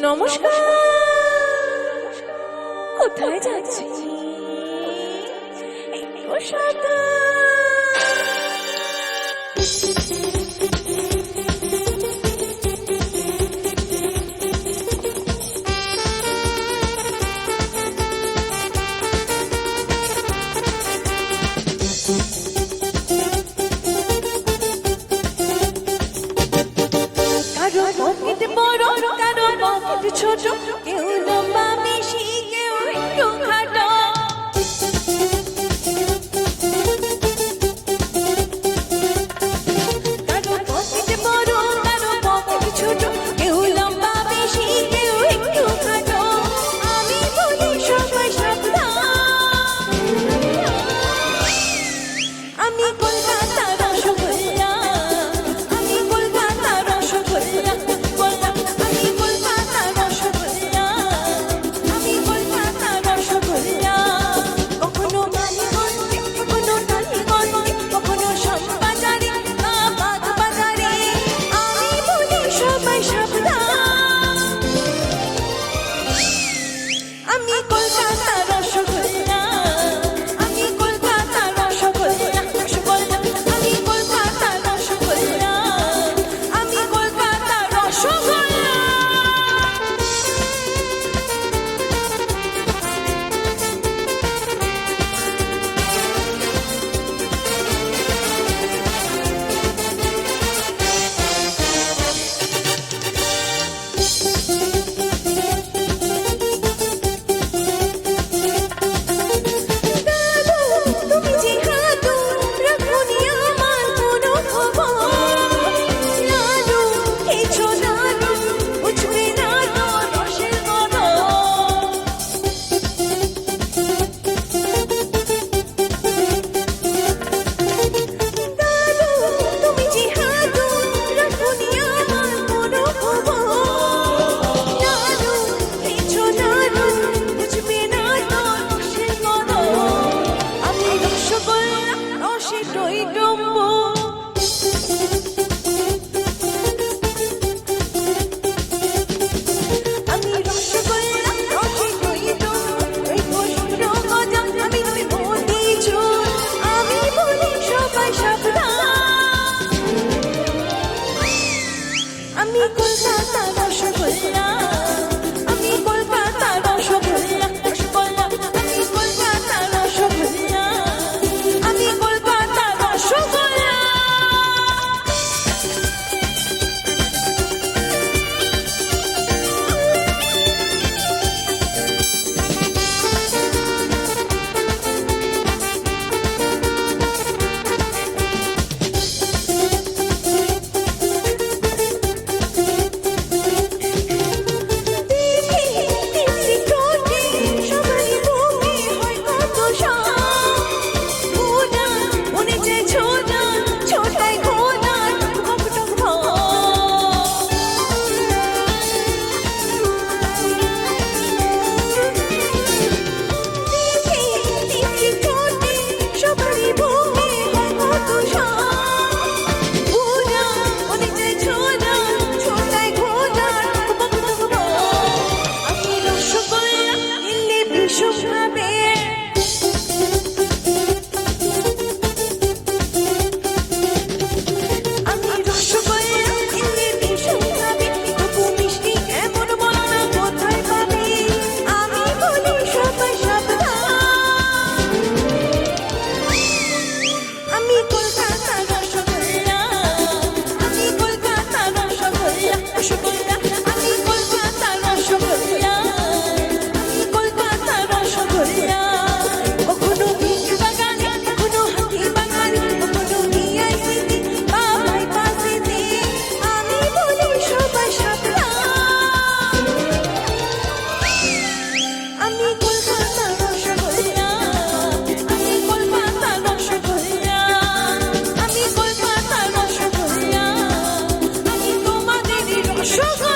নমস্কার। কোথায় যাচ্ছি? কারো পকেট বড়, কারো পকেট ছোট, কেউ লম্বা বেশি, কেউ একটু খাটো। কারো পকেট বড়, কারো পকেট ছোট, কেউ লম্বা বেশি, কেউ একটু খাটো। আমি বলি সবাই সাবধান, আমি কলকাতা রসগোল্লা, আমি কলকাতা রসগোল্লা, আমি কলকাতা রসগোল্লা, আমি কলকাতা রসগোল্লা। কখনো মানিকগঞ্জে, কখনো টালিগঞ্জে, কখনো শ্যামবাজারে বা বাগবাজারে। আমি বলি সবাই সাবধান, আমি কলকাতা রসগোল্লা, আমি কলকাতা রসগোল্লা, রসগোল্লা, আমি কলকাতা রসগোল্লা, আমি কলকাতা রসগোল্লা। তুমি যে হাতু রাখোনি আমার কোনো খবর, লালু খেয়েছো লালু, বুঝবে না তো রসের কদর। দাদু তুমি যে হাতু রাখোনি আমার কোনো খবর, লালু খেয়েছো লালু, বুঝবে না তো রসের কদর। আমি রসগোল্লা, রসে টইটম্বুর, আমি রসগোল্লা, রসে টইটম্বুর, ওই কষ্ট গজা, আমি নই মতিচুর। আমি বলি সবাই সাবধান, আমি কলকাতা রসগোল্লা, আমি কলকাতা রসগোল্লা, রসগোল্লা, আমি কলকাতা রসগোল্লা, আমি কলকাতা রসগোল্লা। আমি কলকাতা রসগোল্লা, আমি কলকাতা রসগোল্লা, রসগোল্লা, আমি কলকাতা রসগোল্লা, আমি কলকাতা রসগোল্লা। কখনো বীজ বাগানে, কখনো হাতি বাগানে, কখনো ভিআইপিতে বা বাইপাসেতে। আমি বলি সবাই সাবধান, আমি কলকাতা রসগোল্লা, আমি কলকাতা রসগোল্লা, আমি কলকাতা রসগোল্লা, আমি তোমাদেরই রসগোল্লা।